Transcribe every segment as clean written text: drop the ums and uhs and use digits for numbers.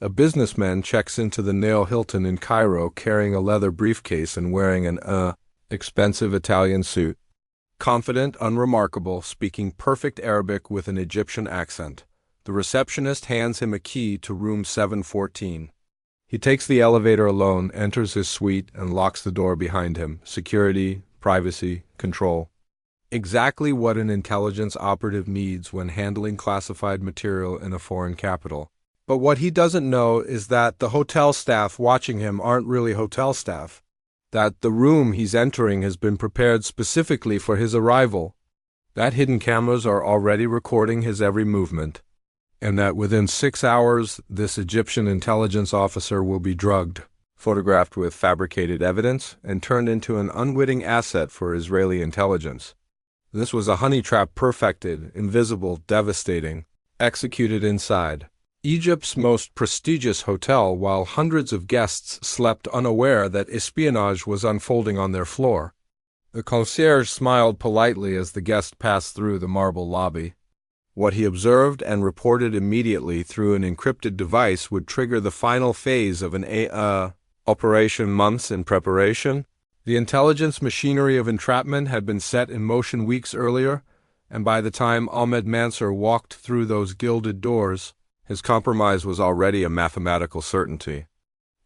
A businessman checks into the Nail Hilton in Cairo carrying a leather briefcase and wearing an expensive Italian suit. Confident, unremarkable, speaking perfect Arabic with an Egyptian accent. The receptionist hands him a key to room 714. He takes the elevator alone, enters his suite, and locks the door behind him. Security, privacy, control. Exactly what an intelligence operative needs when handling classified material in a foreign capital. But what he doesn't know is that the hotel staff watching him aren't really hotel staff. That the room he's entering has been prepared specifically for his arrival. That hidden cameras are already recording his every movement. And that within 6 hours, this Egyptian intelligence officer will be drugged, photographed with fabricated evidence, and turned into an unwitting asset for Israeli intelligence. This was a honey trap perfected, invisible, devastating, executed inside Egypt's most prestigious hotel, while hundreds of guests slept unaware that espionage was unfolding on their floor. The concierge smiled politely as the guest passed through the marble lobby. What he observed and reported immediately through an encrypted device would trigger the final phase of an operation months in preparation. The intelligence machinery of entrapment had been set in motion weeks earlier, and by the time Ahmed Mansour walked through those gilded doors, his compromise was already a mathematical certainty.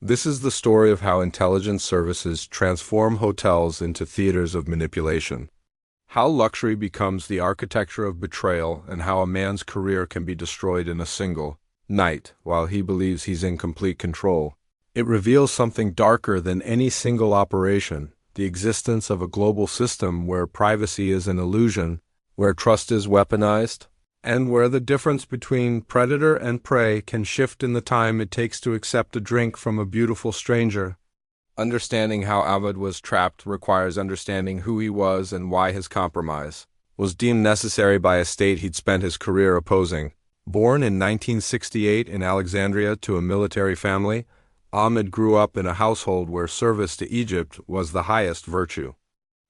This is the story of how intelligence services transform hotels into theaters of manipulation. How luxury becomes the architecture of betrayal, and how a man's career can be destroyed in a single night while he believes he's in complete control. It reveals something darker than any single operation, the existence of a global system where privacy is an illusion, where trust is weaponized, and where the difference between predator and prey can shift in the time it takes to accept a drink from a beautiful stranger. Understanding how Ahmed was trapped requires understanding who he was and why his compromise was deemed necessary by a state he'd spent his career opposing. Born in 1968 in Alexandria to a military family, Ahmed grew up in a household where service to Egypt was the highest virtue.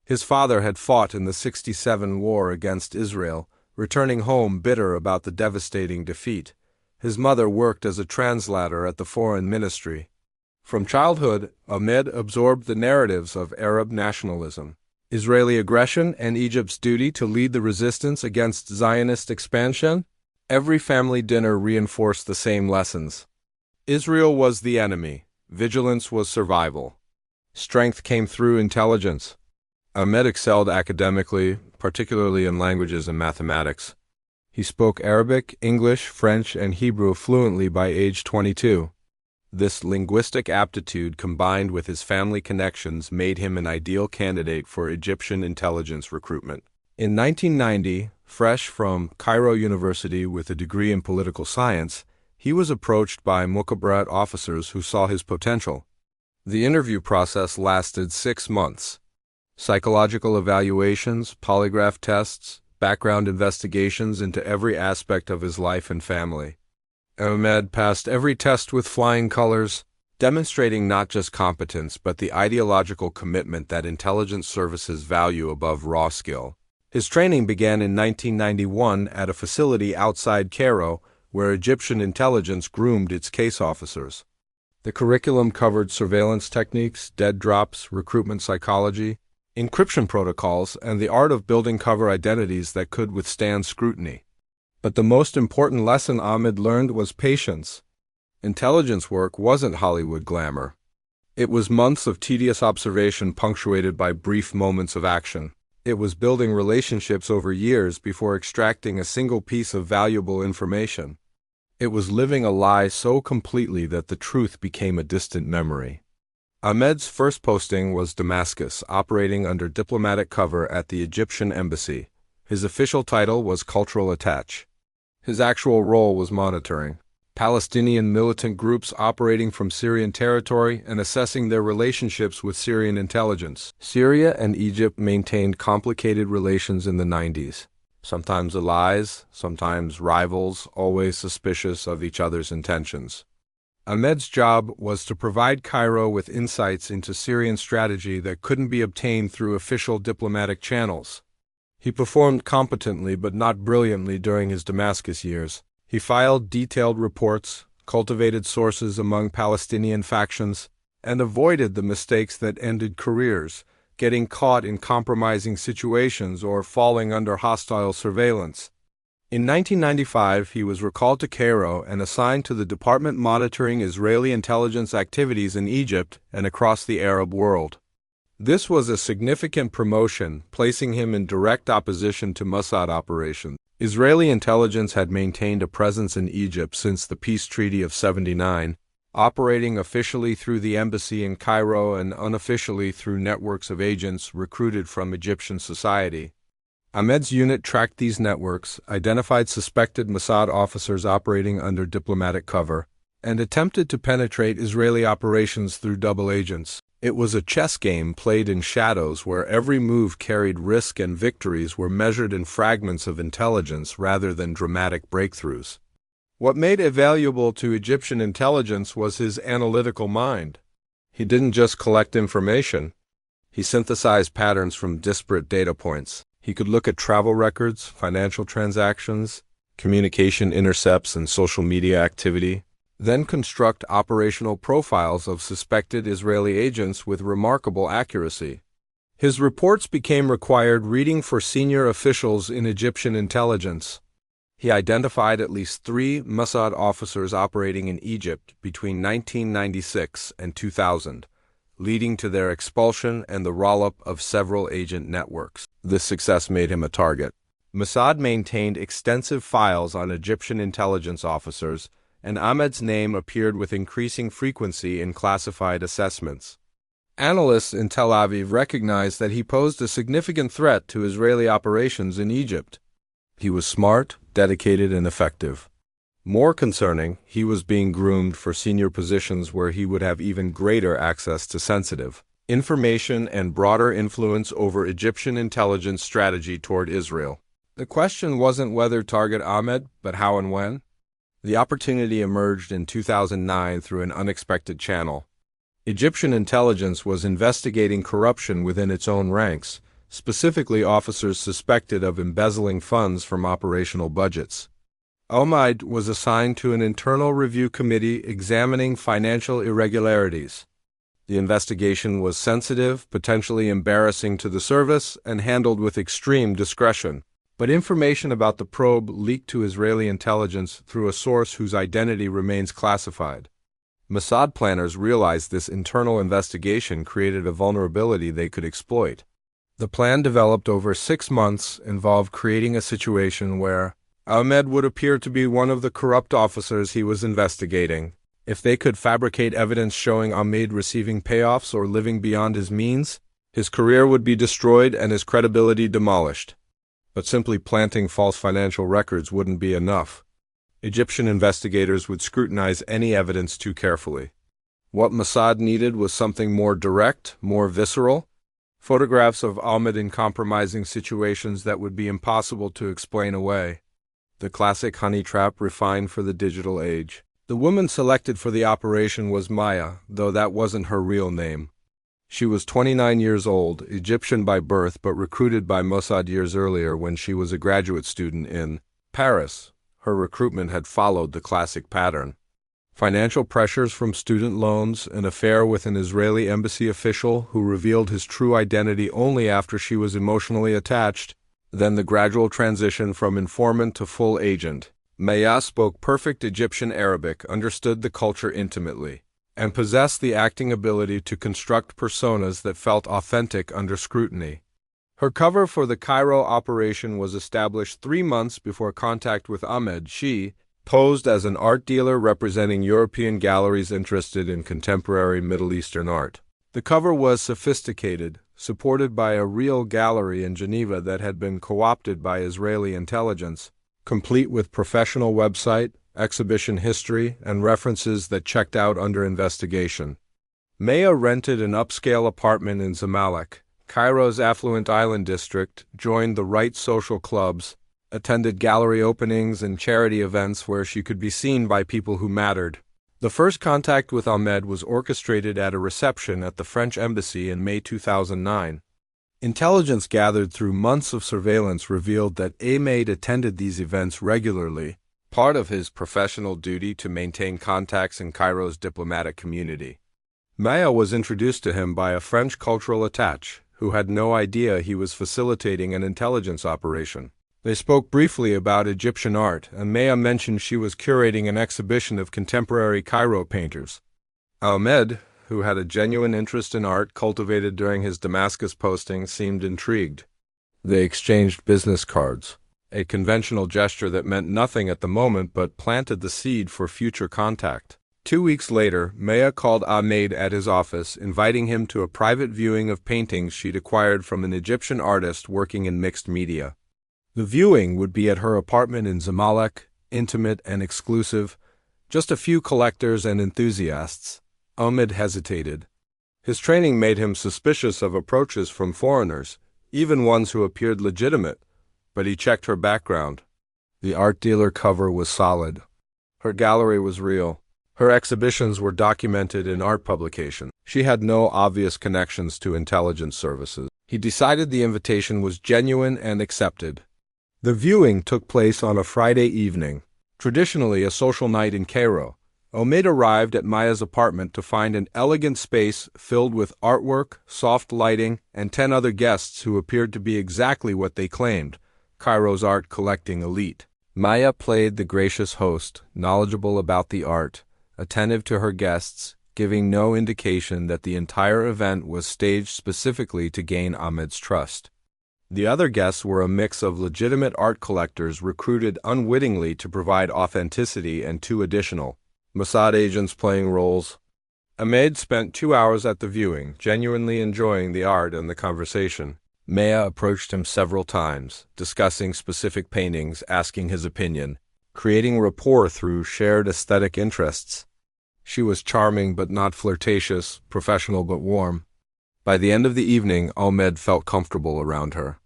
His father had fought in the '67 war against Israel, returning home bitter about the devastating defeat. His mother worked as a translator at the foreign ministry. From childhood, Ahmed absorbed the narratives of Arab nationalism, Israeli aggression, and Egypt's duty to lead the resistance against Zionist expansion. Every family dinner reinforced the same lessons. Israel was the enemy. Vigilance was survival. Strength came through intelligence. Ahmed excelled academically, particularly in languages and mathematics. He spoke Arabic, English, French, and Hebrew fluently by age 22. This linguistic aptitude, combined with his family connections, made him an ideal candidate for Egyptian intelligence recruitment. In 1990, fresh from Cairo University with a degree in political science, he was approached by Mukhabarat officers who saw his potential. The interview process lasted 6 months. Psychological evaluations, polygraph tests, background investigations into every aspect of his life and family. Ahmed passed every test with flying colors, demonstrating not just competence but the ideological commitment that intelligence services value above raw skill. His training began in 1991 at a facility outside Cairo, where Egyptian intelligence groomed its case officers. The curriculum covered surveillance techniques, dead drops, recruitment psychology, encryption protocols, and the art of building cover identities that could withstand scrutiny. But the most important lesson Ahmed learned was patience. Intelligence work wasn't Hollywood glamour. It was months of tedious observation punctuated by brief moments of action. It was building relationships over years before extracting a single piece of valuable information. It was living a lie so completely that the truth became a distant memory. Ahmed's first posting was Damascus, operating under diplomatic cover at the Egyptian embassy. His official title was cultural attaché. His actual role was monitoring Palestinian militant groups operating from Syrian territory and assessing their relationships with Syrian intelligence. Syria and Egypt maintained complicated relations in the 90s. Sometimes allies, sometimes rivals, always suspicious of each other's intentions. Ahmed's job was to provide Cairo with insights into Syrian strategy that couldn't be obtained through official diplomatic channels. He performed competently but not brilliantly during his Damascus years. He filed detailed reports, cultivated sources among Palestinian factions, and avoided the mistakes that ended careers, getting caught in compromising situations or falling under hostile surveillance. In 1995, he was recalled to Cairo and assigned to the department monitoring Israeli intelligence activities in Egypt and across the Arab world. This was a significant promotion, placing him in direct opposition to Mossad operations. Israeli intelligence had maintained a presence in Egypt since the Peace Treaty of '79, operating officially through the embassy in Cairo and unofficially through networks of agents recruited from Egyptian society. Ahmed's unit tracked these networks, identified suspected Mossad officers operating under diplomatic cover, and attempted to penetrate Israeli operations through double agents. It was a chess game played in shadows where every move carried risk and victories were measured in fragments of intelligence rather than dramatic breakthroughs. What made it valuable to Egyptian intelligence was his analytical mind. He didn't just collect information. He synthesized patterns from disparate data points. He could look at travel records, financial transactions, communication intercepts, and social media activity, then construct operational profiles of suspected Israeli agents with remarkable accuracy. His reports became required reading for senior officials in Egyptian intelligence. He identified at least 3 Mossad officers operating in Egypt between 1996 and 2000. Leading to their expulsion and the roll-up of several agent networks. This success made him a target. Mossad maintained extensive files on Egyptian intelligence officers, and Ahmed's name appeared with increasing frequency in classified assessments. Analysts in Tel Aviv recognized that he posed a significant threat to Israeli operations in Egypt. He was smart, dedicated, and effective. More concerning, he was being groomed for senior positions where he would have even greater access to sensitive information and broader influence over Egyptian intelligence strategy toward Israel. The question wasn't whether to target Ahmed, but how and when. The opportunity emerged in 2009 through an unexpected channel. Egyptian intelligence was investigating corruption within its own ranks, specifically officers suspected of embezzling funds from operational budgets. Ahmed was assigned to an internal review committee examining financial irregularities. The investigation was sensitive, potentially embarrassing to the service, and handled with extreme discretion. But information about the probe leaked to Israeli intelligence through a source whose identity remains classified. Mossad planners realized this internal investigation created a vulnerability they could exploit. The plan developed over 6 months involved creating a situation where Ahmed would appear to be one of the corrupt officers he was investigating. If they could fabricate evidence showing Ahmed receiving payoffs or living beyond his means, his career would be destroyed and his credibility demolished. But simply planting false financial records wouldn't be enough. Egyptian investigators would scrutinize any evidence too carefully. What Mossad needed was something more direct, more visceral. Photographs of Ahmed in compromising situations that would be impossible to explain away. The classic honey trap refined for the digital age. The woman selected for the operation was Maya, though that wasn't her real name. She was 29 years old, Egyptian by birth, but recruited by Mossad years earlier when she was a graduate student in Paris. Her recruitment had followed the classic pattern. Financial pressures from student loans, an affair with an Israeli embassy official who revealed his true identity only after she was emotionally attached, then the gradual transition from informant to full agent. Maya spoke perfect Egyptian Arabic, understood the culture intimately, and possessed the acting ability to construct personas that felt authentic under scrutiny. Her cover for the Cairo operation was established 3 months before contact with Ahmed. She posed as an art dealer representing European galleries interested in contemporary Middle Eastern art. The cover was sophisticated, supported by a real gallery in Geneva that had been co-opted by Israeli intelligence, complete with professional website, exhibition history, and references that checked out under investigation. Maya rented an upscale apartment in Zamalek, Cairo's affluent island district, joined the right social clubs, attended gallery openings and charity events where she could be seen by people who mattered. The first contact with Ahmed was orchestrated at a reception at the French embassy in May 2009. Intelligence gathered through months of surveillance revealed that Ahmed attended these events regularly, part of his professional duty to maintain contacts in Cairo's diplomatic community. Maya was introduced to him by a French cultural attaché, who had no idea he was facilitating an intelligence operation. They spoke briefly about Egyptian art, and Maya mentioned she was curating an exhibition of contemporary Cairo painters. Ahmed, who had a genuine interest in art cultivated during his Damascus posting, seemed intrigued. They exchanged business cards, a conventional gesture that meant nothing at the moment but planted the seed for future contact. 2 weeks later, Maya called Ahmed at his office, inviting him to a private viewing of paintings she'd acquired from an Egyptian artist working in mixed media. The viewing would be at her apartment in Zamalek, intimate and exclusive, just a few collectors and enthusiasts. Ahmed hesitated. His training made him suspicious of approaches from foreigners, even ones who appeared legitimate, but he checked her background. The art dealer cover was solid. Her gallery was real. Her exhibitions were documented in art publications. She had no obvious connections to intelligence services. He decided the invitation was genuine and accepted. The viewing took place on a Friday evening, traditionally a social night in Cairo. Ahmed arrived at Maya's apartment to find an elegant space filled with artwork, soft lighting, and 10 other guests who appeared to be exactly what they claimed, Cairo's art collecting elite. Maya played the gracious host, knowledgeable about the art, attentive to her guests, giving no indication that the entire event was staged specifically to gain Ahmed's trust. The other guests were a mix of legitimate art collectors recruited unwittingly to provide authenticity and 2 additional Mossad agents playing roles. Ahmed spent 2 hours at the viewing, genuinely enjoying the art and the conversation. Maya approached him several times, discussing specific paintings, asking his opinion, creating rapport through shared aesthetic interests. She was charming but not flirtatious, professional but warm. By the end of the evening, Ahmed felt comfortable around her.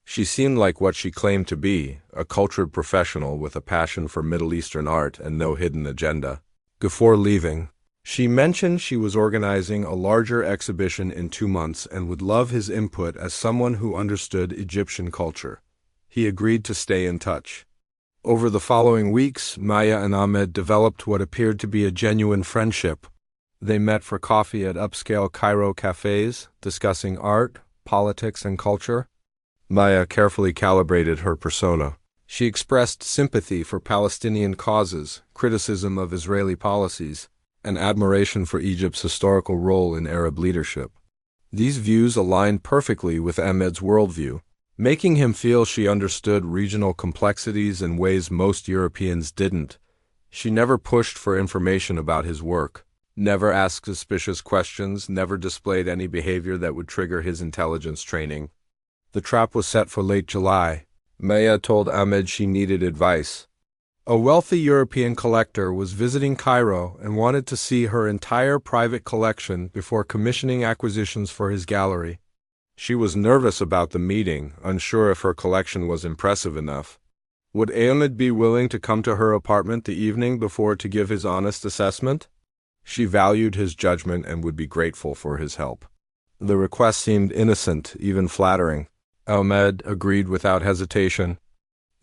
She seemed like what she claimed to be, a cultured professional with a passion for Middle Eastern art and no hidden agenda. Before leaving, she mentioned she was organizing a larger exhibition in 2 months and would love his input as someone who understood Egyptian culture. He agreed to stay in touch. Over the following weeks, Maya and Ahmed developed what appeared to be a genuine friendship. They met for coffee at upscale Cairo cafes, discussing art, politics, and culture. Maya carefully calibrated her persona. She expressed sympathy for Palestinian causes, criticism of Israeli policies, and admiration for Egypt's historical role in Arab leadership. These views aligned perfectly with Ahmed's worldview, making him feel she understood regional complexities in ways most Europeans didn't. She never pushed for information about his work, never asked suspicious questions, never displayed any behavior that would trigger his intelligence training. The trap was set for late July. Maya told Ahmed she needed advice. A wealthy European collector was visiting Cairo and wanted to see her entire private collection before commissioning acquisitions for his gallery. She was nervous about the meeting, unsure if her collection was impressive enough. Would Ahmed be willing to come to her apartment the evening before to give his honest assessment? She valued his judgment and would be grateful for his help. The request seemed innocent, even flattering. Ahmed agreed without hesitation.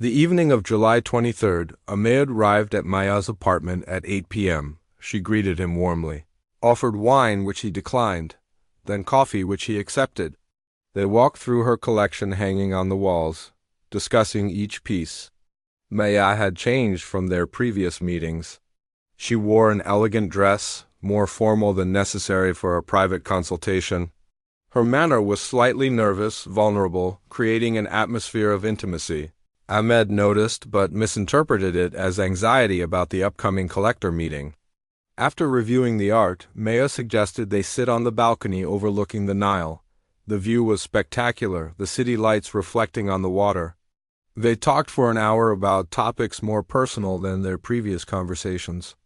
The evening of July 23rd, Ahmed arrived at Maya's apartment at 8 p.m. She greeted him warmly, offered wine which he declined, then coffee which he accepted. They walked through her collection hanging on the walls, discussing each piece. Maya had changed from their previous meetings. She wore an elegant dress, more formal than necessary for a private consultation. Her manner was slightly nervous, vulnerable, creating an atmosphere of intimacy. Ahmed noticed but misinterpreted it as anxiety about the upcoming collector meeting. After reviewing the art, Maya suggested they sit on the balcony overlooking the Nile. The view was spectacular, the city lights reflecting on the water. They talked for an hour about topics more personal than their previous conversations.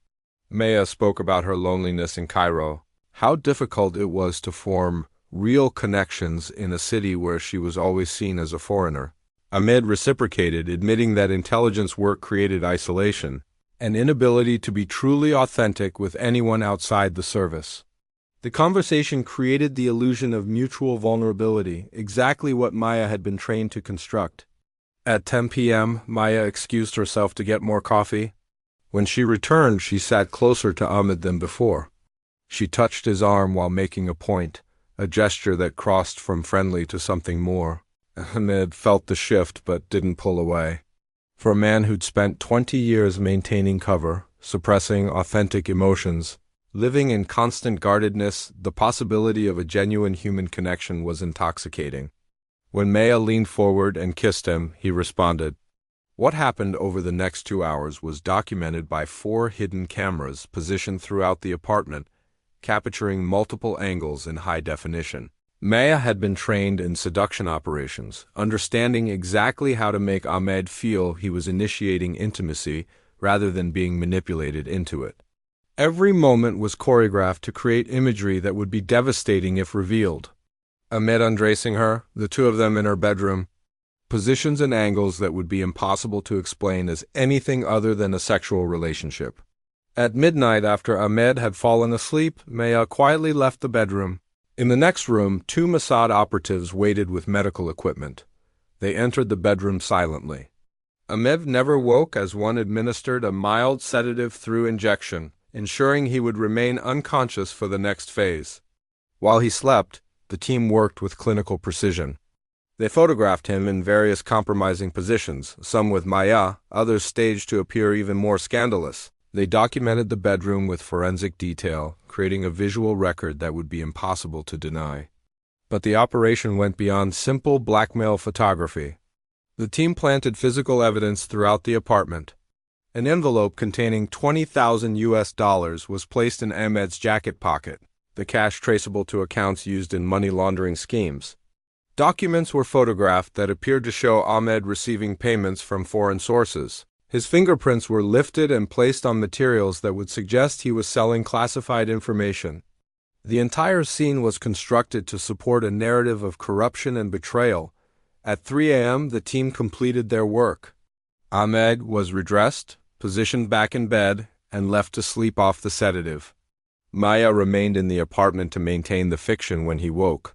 Maya spoke about her loneliness in Cairo, how difficult it was to form real connections in a city where she was always seen as a foreigner. Ahmed reciprocated, admitting that intelligence work created isolation, an inability to be truly authentic with anyone outside the service. The conversation created the illusion of mutual vulnerability, exactly what Maya had been trained to construct. At 10 p.m., Maya excused herself to get more coffee. When she returned, she sat closer to Ahmed than before. She touched his arm while making a point, a gesture that crossed from friendly to something more. Ahmed felt the shift but didn't pull away. For a man who'd spent 20 years maintaining cover, suppressing authentic emotions, living in constant guardedness, the possibility of a genuine human connection was intoxicating. When Maya leaned forward and kissed him, he responded. What happened over the next 2 hours was documented by 4 hidden cameras positioned throughout the apartment, capturing multiple angles in high definition. Maya had been trained in seduction operations, understanding exactly how to make Ahmed feel he was initiating intimacy rather than being manipulated into it. Every moment was choreographed to create imagery that would be devastating if revealed. Ahmed undressing her, the two of them in her bedroom, positions and angles that would be impossible to explain as anything other than a sexual relationship. At midnight, after Ahmed had fallen asleep, Maya quietly left the bedroom. In the next room, 2 Mossad operatives waited with medical equipment. They entered the bedroom silently. Ahmed never woke as one administered a mild sedative through injection, ensuring he would remain unconscious for the next phase. While he slept, the team worked with clinical precision. They photographed him in various compromising positions, some with Maya, others staged to appear even more scandalous. They documented the bedroom with forensic detail, creating a visual record that would be impossible to deny. But the operation went beyond simple blackmail photography. The team planted physical evidence throughout the apartment. An envelope containing $20,000 was placed in Ahmed's jacket pocket, the cash traceable to accounts used in money laundering schemes. Documents were photographed that appeared to show Ahmed receiving payments from foreign sources. His fingerprints were lifted and placed on materials that would suggest he was selling classified information. The entire scene was constructed to support a narrative of corruption and betrayal. At 3 a.m., the team completed their work. Ahmed was redressed, positioned back in bed, and left to sleep off the sedative. Maya remained in the apartment to maintain the fiction when he woke.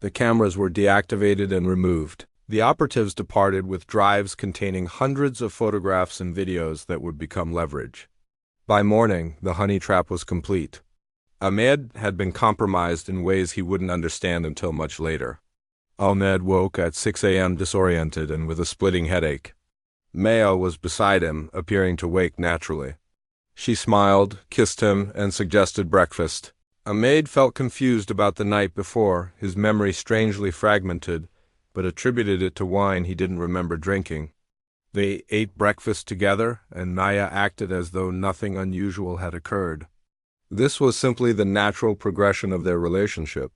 The cameras were deactivated and removed. The operatives departed with drives containing hundreds of photographs and videos that would become leverage. By morning, the honey trap was complete. Ahmed had been compromised in ways he wouldn't understand until much later. Ahmed woke at 6 a.m. disoriented and with a splitting headache. Maya was beside him, appearing to wake naturally. She smiled, kissed him, and suggested breakfast. Ahmed felt confused about the night before, his memory strangely fragmented, but attributed it to wine he didn't remember drinking. They ate breakfast together, and Maya acted as though nothing unusual had occurred. This was simply the natural progression of their relationship.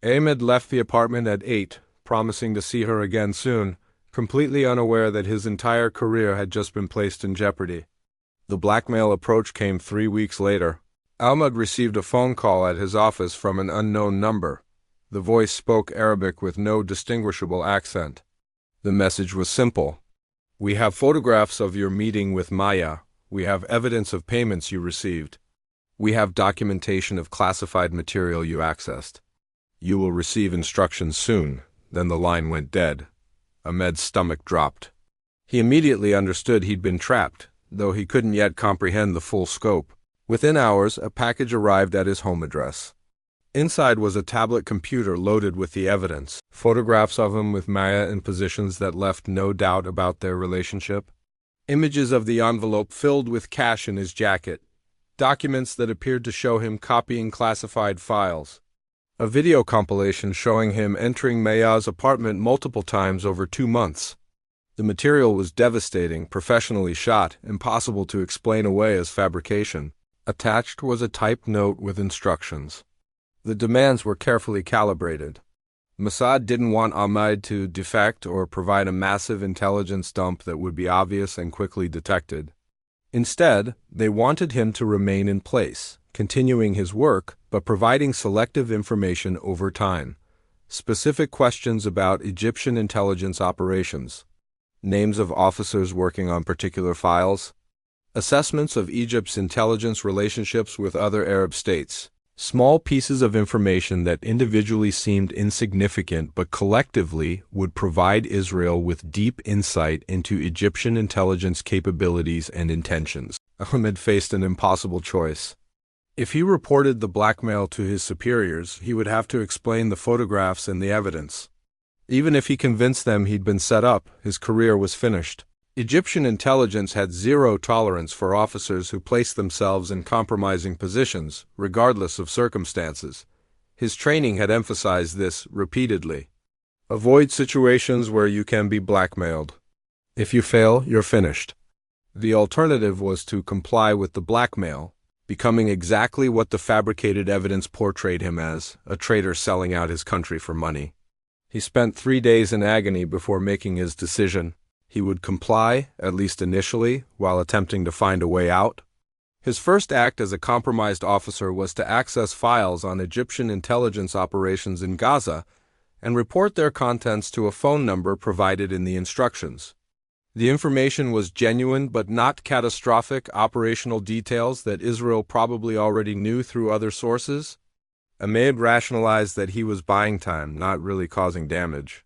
Ahmed left the apartment at 8, promising to see her again soon, completely unaware that his entire career had just been placed in jeopardy. The blackmail approach came 3 weeks later. Ahmed received a phone call at his office from an unknown number. The voice spoke Arabic with no distinguishable accent. The message was simple. We have photographs of your meeting with Maya. We have evidence of payments you received. We have documentation of classified material you accessed. You will receive instructions soon. Then the line went dead. Ahmed's stomach dropped. He immediately understood he'd been trapped, though he couldn't yet comprehend the full scope. Within hours, a package arrived at his home address. Inside was a tablet computer loaded with the evidence, photographs of him with Maya in positions that left no doubt about their relationship, images of the envelope filled with cash in his jacket, documents that appeared to show him copying classified files, a video compilation showing him entering Maya's apartment multiple times over 2 months. The material was devastating, professionally shot, impossible to explain away as fabrication. Attached was a typed note with instructions. The demands were carefully calibrated. Mossad didn't want Ahmed to defect or provide a massive intelligence dump that would be obvious and quickly detected. Instead, they wanted him to remain in place, continuing his work, but providing selective information over time. Specific questions about Egyptian intelligence operations, names of officers working on particular files, assessments of Egypt's intelligence relationships with other Arab states, Small pieces of information that individually seemed insignificant but collectively would provide Israel with deep insight into Egyptian intelligence capabilities and intentions. Ahmed faced an impossible choice. If he reported the blackmail to his superiors, he would have to explain the photographs and the evidence. Even if he convinced them he'd been set up, his career was finished. Egyptian intelligence had zero tolerance for officers who placed themselves in compromising positions, regardless of circumstances. His training had emphasized this repeatedly. Avoid situations where you can be blackmailed. If you fail, you're finished. The alternative was to comply with the blackmail, becoming exactly what the fabricated evidence portrayed him as, a traitor selling out his country for money. He spent 3 days in agony before making his decision. He would comply, at least initially, while attempting to find a way out. His first act as a compromised officer was to access files on Egyptian intelligence operations in Gaza and report their contents to a phone number provided in the instructions. The information was genuine but not catastrophic operational details that Israel probably already knew through other sources. Ahmed rationalized that he was buying time, not really causing damage.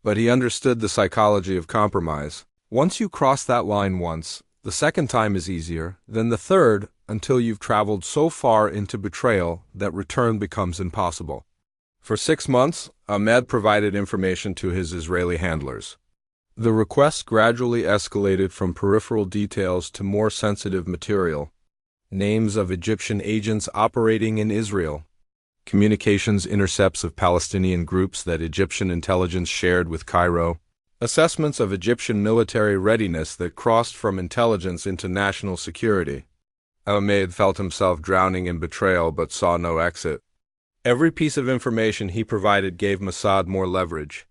But he understood the psychology of compromise. Once you cross that line once, the second time is easier, then the third, until you've traveled so far into betrayal that return becomes impossible. For 6 months, Ahmed provided information to his Israeli handlers. The requests gradually escalated from peripheral details to more sensitive material. Names of Egyptian agents operating in Israel. Communications intercepts of Palestinian groups that Egyptian intelligence shared with Cairo, assessments of Egyptian military readiness that crossed from intelligence into national security. Ahmed felt himself drowning in betrayal but saw no exit. Every piece of information he provided gave Mossad more leverage.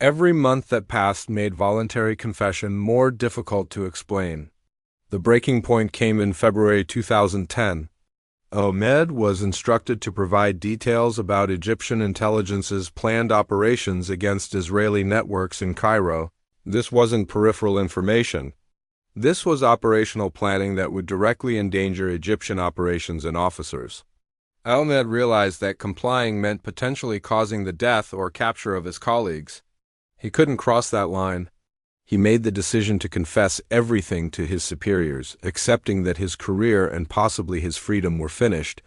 Every month that passed made voluntary confession more difficult to explain. The breaking point came in February 2010. Ahmed was instructed to provide details about Egyptian intelligence's planned operations against Israeli networks in Cairo. This wasn't peripheral information. This was operational planning that would directly endanger Egyptian operations and officers. Ahmed realized that complying meant potentially causing the death or capture of his colleagues. He couldn't cross that line. He made the decision to confess everything to his superiors, accepting that his career and possibly his freedom were finished,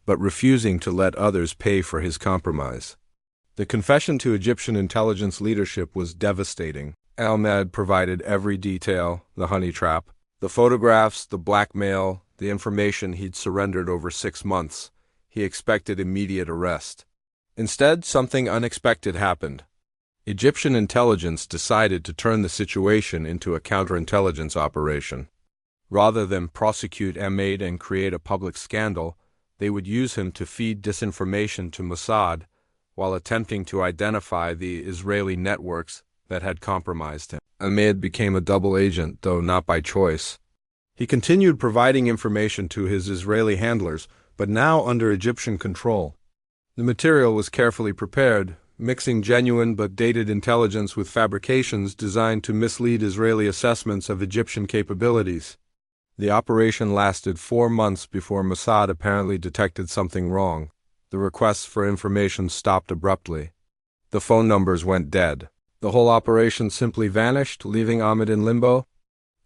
but refusing to let others pay for his compromise. The confession to Egyptian intelligence leadership was devastating. Ahmed provided every detail, the honey trap, the photographs, the blackmail, the information he'd surrendered over 6 months. He expected immediate arrest. Instead, something unexpected happened. Egyptian intelligence decided to turn the situation into a counterintelligence operation. Rather than prosecute Ahmed and create a public scandal, they would use him to feed disinformation to Mossad while attempting to identify the Israeli networks that had compromised him. Ahmed became a double agent, though not by choice. He continued providing information to his Israeli handlers, but now under Egyptian control. The material was carefully prepared, mixing genuine but dated intelligence with fabrications designed to mislead Israeli assessments of Egyptian capabilities. The operation lasted 4 months before Mossad apparently detected something wrong. The requests for information stopped abruptly. The phone numbers went dead. The whole operation simply vanished, leaving Ahmed in limbo.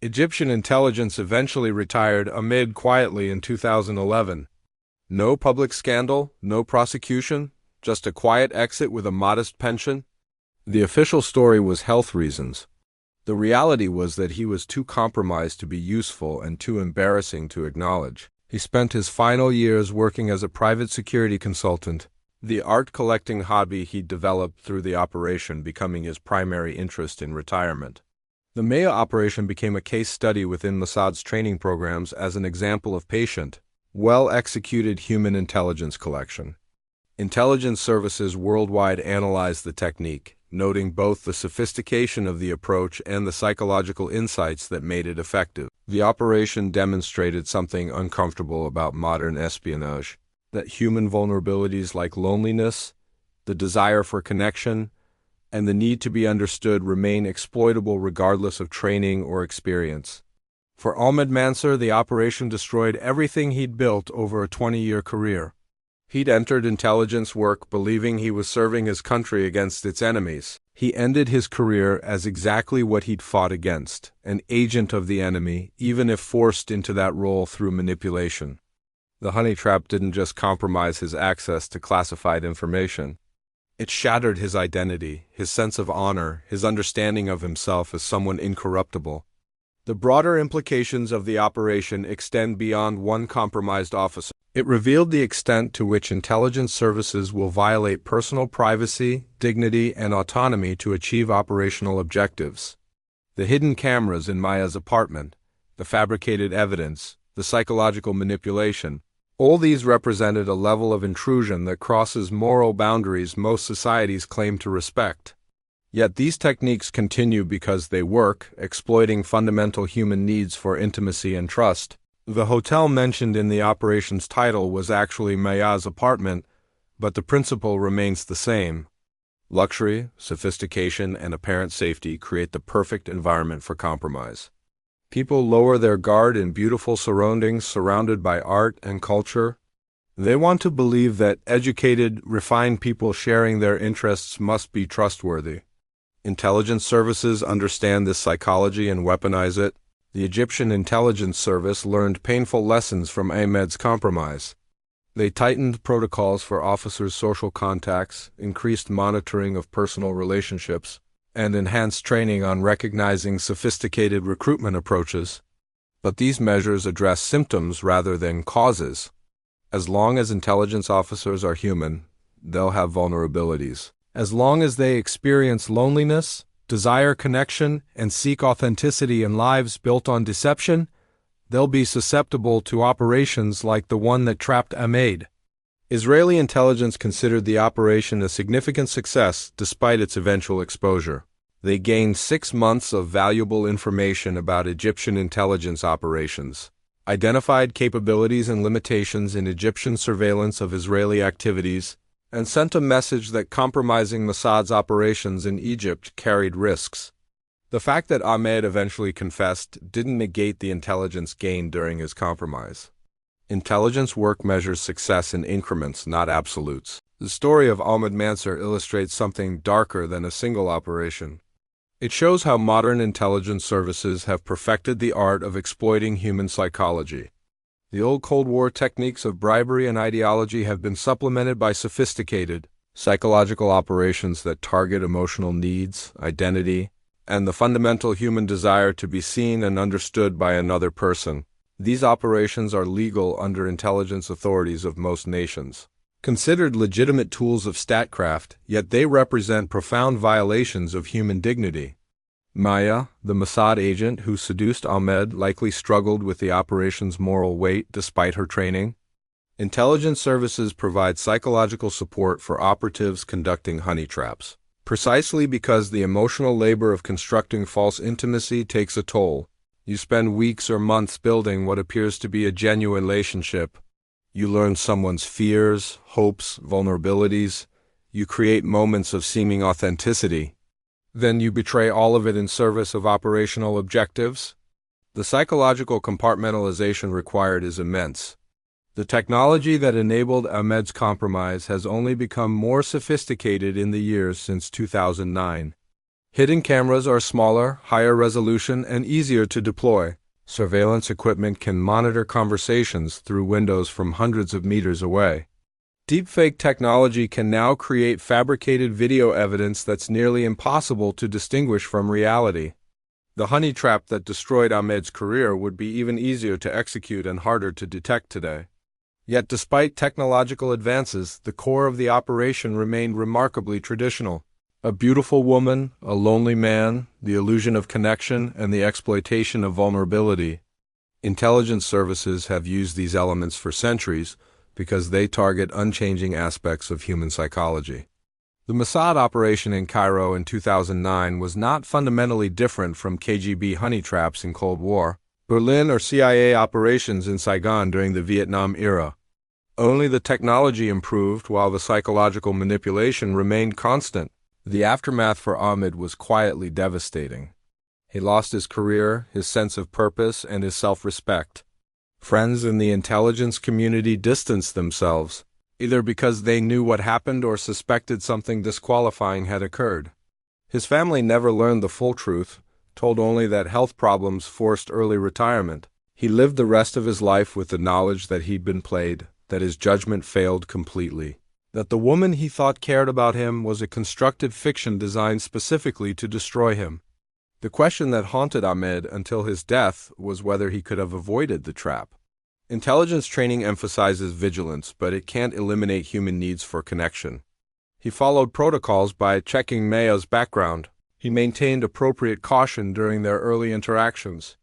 Egyptian intelligence eventually retired Ahmed quietly in 2011. No public scandal, no prosecution, just a quiet exit with a modest pension. The official story was health reasons. The reality was that he was too compromised to be useful and too embarrassing to acknowledge. He spent his final years working as a private security consultant, the art collecting hobby he developed through the operation becoming his primary interest in retirement. The Maya operation became a case study within Mossad's training programs as an example of patient, well-executed human intelligence collection. Intelligence services worldwide analyzed the technique, noting both the sophistication of the approach and the psychological insights that made it effective. The operation demonstrated something uncomfortable about modern espionage, that human vulnerabilities like loneliness, the desire for connection, and the need to be understood remain exploitable regardless of training or experience. For Ahmed Mansour, the operation destroyed everything he'd built over a 20-year career. He'd entered intelligence work believing he was serving his country against its enemies. He ended his career as exactly what he'd fought against, an agent of the enemy, even if forced into that role through manipulation. The honey trap didn't just compromise his access to classified information. It shattered his identity, his sense of honor, his understanding of himself as someone incorruptible. The broader implications of the operation extend beyond one compromised officer. It revealed the extent to which intelligence services will violate personal privacy, dignity, and autonomy to achieve operational objectives. The hidden cameras in Maya's apartment, the fabricated evidence, the psychological manipulation, all these represented a level of intrusion that crosses moral boundaries most societies claim to respect. Yet these techniques continue because they work, exploiting fundamental human needs for intimacy and trust. The hotel mentioned in the operation's title was actually Maya's apartment, but the principle remains the same. Luxury, sophistication, and apparent safety create the perfect environment for compromise. People lower their guard in beautiful surroundings surrounded by art and culture. They want to believe that educated, refined people sharing their interests must be trustworthy. Intelligence services understand this psychology and weaponize it. The Egyptian intelligence service learned painful lessons from Ahmed's compromise. They tightened protocols for officers' social contacts, increased monitoring of personal relationships, and enhanced training on recognizing sophisticated recruitment approaches. But these measures address symptoms rather than causes. As long as intelligence officers are human, they'll have vulnerabilities. As long as they experience loneliness, desire connection, and seek authenticity in lives built on deception, they'll be susceptible to operations like the one that trapped Ahmed. Israeli intelligence considered the operation a significant success despite its eventual exposure. They gained 6 months of valuable information about Egyptian intelligence operations, identified capabilities and limitations in Egyptian surveillance of Israeli activities, and sent a message that compromising Mossad's operations in Egypt carried risks. The fact that Ahmed eventually confessed didn't negate the intelligence gained during his compromise. Intelligence work measures success in increments, not absolutes. The story of Ahmed Mansour illustrates something darker than a single operation. It shows how modern intelligence services have perfected the art of exploiting human psychology. The old Cold War techniques of bribery and ideology have been supplemented by sophisticated, psychological operations that target emotional needs, identity, and the fundamental human desire to be seen and understood by another person. These operations are legal under intelligence authorities of most nations. Considered legitimate tools of statecraft, yet they represent profound violations of human dignity. Maya, the Mossad agent who seduced Ahmed, likely struggled with the operation's moral weight despite her training. Intelligence services provide psychological support for operatives conducting honey traps. Precisely because the emotional labor of constructing false intimacy takes a toll. You spend weeks or months building what appears to be a genuine relationship. You learn someone's fears, hopes, vulnerabilities. You create moments of seeming authenticity. Then you betray all of it in service of operational objectives. The psychological compartmentalization required is immense. The technology that enabled Ahmed's compromise has only become more sophisticated in the years since 2009. Hidden cameras are smaller, higher resolution, and easier to deploy. Surveillance equipment can monitor conversations through windows from hundreds of meters away. Deepfake technology can now create fabricated video evidence that's nearly impossible to distinguish from reality. The honey trap that destroyed Ahmed's career would be even easier to execute and harder to detect today. Yet despite technological advances, the core of the operation remained remarkably traditional. A beautiful woman, a lonely man, the illusion of connection, and the exploitation of vulnerability. Intelligence services have used these elements for centuries because they target unchanging aspects of human psychology. The Mossad operation in Cairo in 2009 was not fundamentally different from KGB honey traps in Cold War, Berlin, or CIA operations in Saigon during the Vietnam era. Only the technology improved while the psychological manipulation remained constant. The aftermath for Ahmed was quietly devastating. He lost his career, his sense of purpose, and his self-respect. Friends in the intelligence community distanced themselves. either because they knew what happened or suspected something disqualifying had occurred. His family never learned the full truth, told only that health problems forced early retirement. He lived the rest of his life with the knowledge that he'd been played, that his judgment failed completely, that the woman he thought cared about him was a constructed fiction designed specifically to destroy him. The question that haunted Ahmed until his death was whether he could have avoided the trap. Intelligence training emphasizes vigilance, but it can't eliminate human needs for connection. He followed protocols by checking Maya's background. He maintained appropriate caution during their early interactions.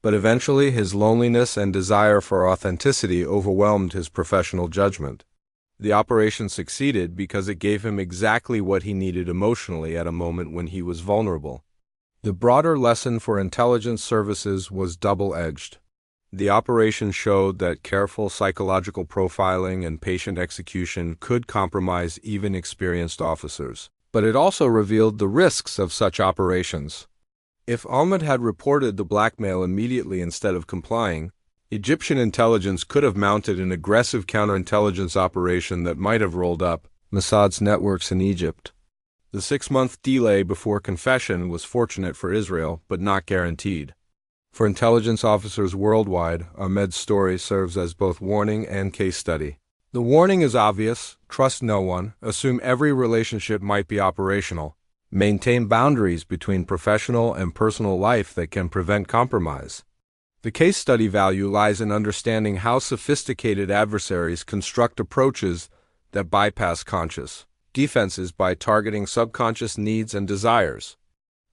But eventually his loneliness and desire for authenticity overwhelmed his professional judgment. The operation succeeded because it gave him exactly what he needed emotionally at a moment when he was vulnerable. The broader lesson for intelligence services was double-edged. The operation showed that careful psychological profiling and patient execution could compromise even experienced officers. But it also revealed the risks of such operations. If Ahmed had reported the blackmail immediately instead of complying, Egyptian intelligence could have mounted an aggressive counterintelligence operation that might have rolled up Mossad's networks in Egypt. The 6-month delay before confession was fortunate for Israel, but not guaranteed. For intelligence officers worldwide, Ahmed's story serves as both warning and case study. The warning is obvious: trust no one, assume every relationship might be operational, maintain boundaries between professional and personal life that can prevent compromise. The case study value lies in understanding how sophisticated adversaries construct approaches that bypass conscious defenses by targeting subconscious needs and desires.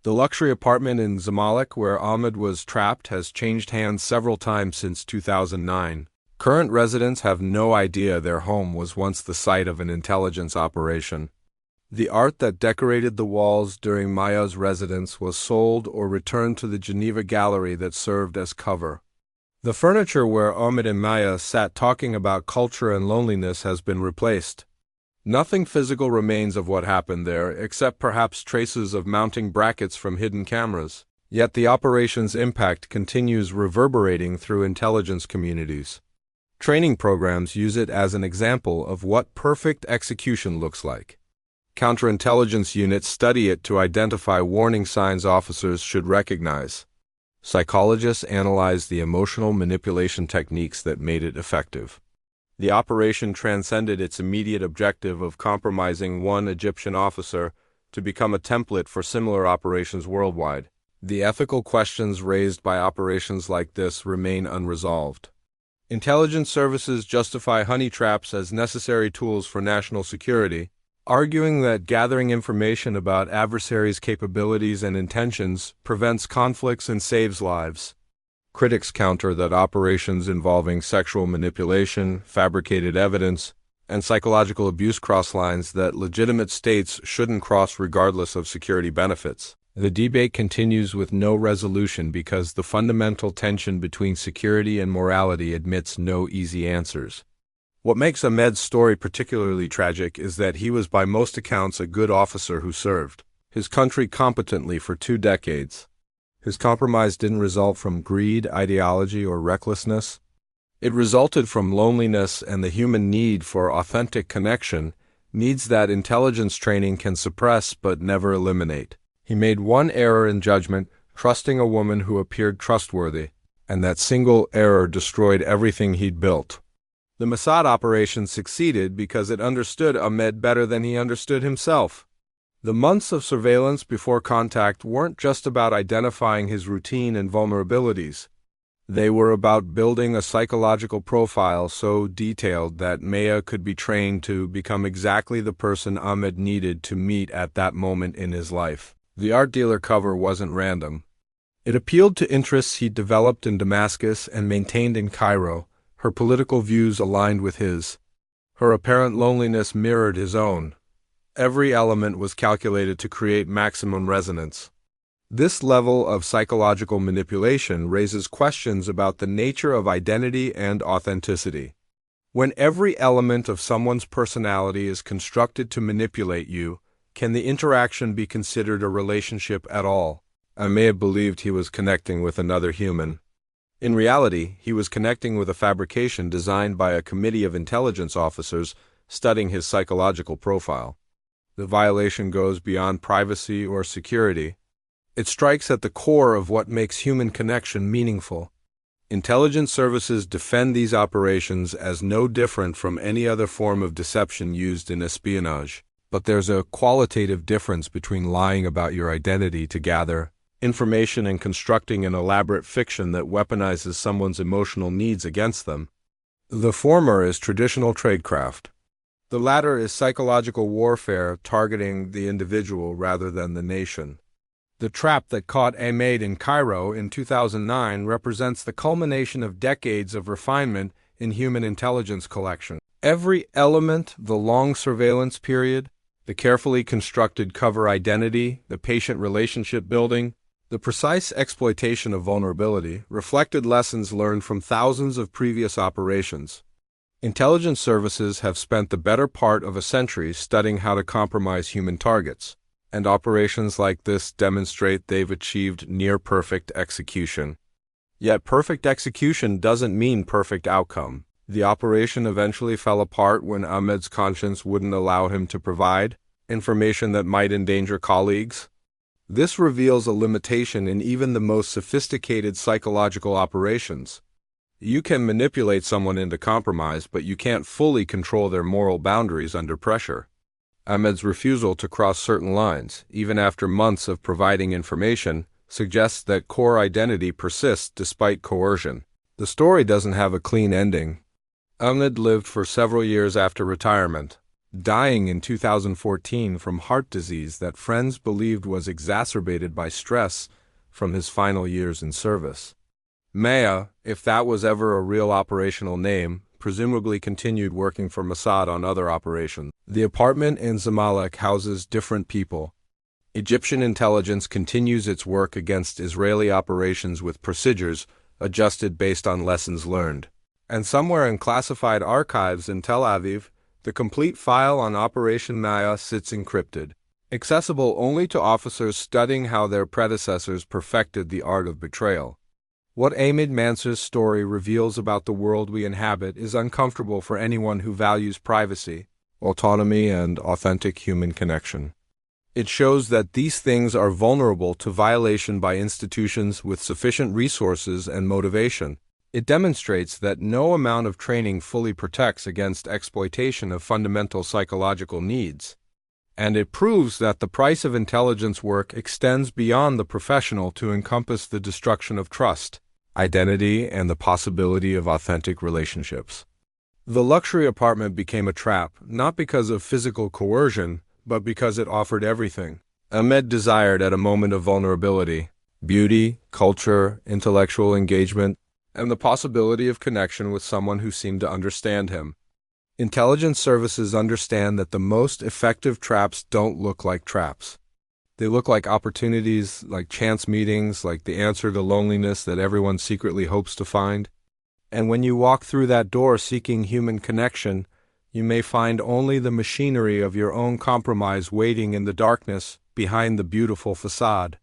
The luxury apartment in Zamalek where Ahmed was trapped has changed hands several times since 2009. Current residents have no idea their home was once the site of an intelligence operation. The art that decorated the walls during Maya's residence was sold or returned to the Geneva gallery that served as cover. The furniture where Ahmed and Maya sat talking about culture and loneliness has been replaced. Nothing physical remains of what happened there, except perhaps traces of mounting brackets from hidden cameras. Yet the operation's impact continues reverberating through intelligence communities. Training programs use it as an example of what perfect execution looks like. Counterintelligence units study it to identify warning signs officers should recognize. Psychologists analyze the emotional manipulation techniques that made it effective. The operation transcended its immediate objective of compromising one Egyptian officer to become a template for similar operations worldwide. The ethical questions raised by operations like this remain unresolved. Intelligence services justify honey traps as necessary tools for national security, arguing that gathering information about adversaries' capabilities and intentions prevents conflicts and saves lives. Critics counter that operations involving sexual manipulation, fabricated evidence, and psychological abuse cross lines that legitimate states shouldn't cross regardless of security benefits. The debate continues with no resolution because the fundamental tension between security and morality admits no easy answers. What makes Ahmed's story particularly tragic is that he was by most accounts a good officer who served his country competently for 2 decades. His compromise didn't result from greed, ideology, or recklessness. It resulted from loneliness and the human need for authentic connection, needs that intelligence training can suppress but never eliminate. He made one error in judgment, trusting a woman who appeared trustworthy, and that single error destroyed everything he'd built. The Mossad operation succeeded because it understood Ahmed better than he understood himself. The months of surveillance before contact weren't just about identifying his routine and vulnerabilities. They were about building a psychological profile so detailed that Maya could be trained to become exactly the person Ahmed needed to meet at that moment in his life. The art dealer cover wasn't random. It appealed to interests he'd developed in Damascus and maintained in Cairo. Her political views aligned with his. Her apparent loneliness mirrored his own. Every element was calculated to create maximum resonance. This level of psychological manipulation raises questions about the nature of identity and authenticity. When every element of someone's personality is constructed to manipulate you, can the interaction be considered a relationship at all? Ahmed believed he was connecting with another human. In reality, he was connecting with a fabrication designed by a committee of intelligence officers studying his psychological profile. The violation goes beyond privacy or security. It strikes at the core of what makes human connection meaningful. Intelligence services defend these operations as no different from any other form of deception used in espionage. But there's a qualitative difference between lying about your identity to gather information and constructing an elaborate fiction that weaponizes someone's emotional needs against them. The former is traditional tradecraft. The latter is psychological warfare targeting the individual rather than the nation. The trap that caught Ahmed in Cairo in 2009 represents the culmination of decades of refinement in human intelligence collection. Every element, the long surveillance period, the carefully constructed cover identity, the patient relationship building, the precise exploitation of vulnerability, reflected lessons learned from thousands of previous operations. Intelligence services have spent the better part of a century studying how to compromise human targets. And operations like this demonstrate they've achieved near-perfect execution. Yet perfect execution doesn't mean perfect outcome. The operation eventually fell apart when Ahmed's conscience wouldn't allow him to provide information that might endanger colleagues. This reveals a limitation in even the most sophisticated psychological operations. You can manipulate someone into compromise, but you can't fully control their moral boundaries under pressure. Ahmed's refusal to cross certain lines, even after months of providing information, suggests that core identity persists despite coercion. The story doesn't have a clean ending. Ahmed lived for several years after retirement, dying in 2014 from heart disease that friends believed was exacerbated by stress from his final years in service. Maya, if that was ever a real operational name, presumably continued working for Mossad on other operations. The apartment in Zamalek houses different people. Egyptian intelligence continues its work against Israeli operations with procedures adjusted based on lessons learned. And somewhere in classified archives in Tel Aviv, the complete file on Operation Maya sits encrypted, accessible only to officers studying how their predecessors perfected the art of betrayal. What Ahmed Mansur's story reveals about the world we inhabit is uncomfortable for anyone who values privacy, autonomy, and authentic human connection. It shows that these things are vulnerable to violation by institutions with sufficient resources and motivation. It demonstrates that no amount of training fully protects against exploitation of fundamental psychological needs. And it proves that the price of intelligence work extends beyond the professional to encompass the destruction of trust, identity, and the possibility of authentic relationships. The luxury apartment became a trap, not because of physical coercion, but because it offered everything Ahmed desired at a moment of vulnerability: beauty, culture, intellectual engagement, and the possibility of connection with someone who seemed to understand him. Intelligence services understand that the most effective traps don't look like traps. They look like opportunities, like chance meetings, like the answer to loneliness that everyone secretly hopes to find. And when you walk through that door seeking human connection, you may find only the machinery of your own compromise waiting in the darkness behind the beautiful facade.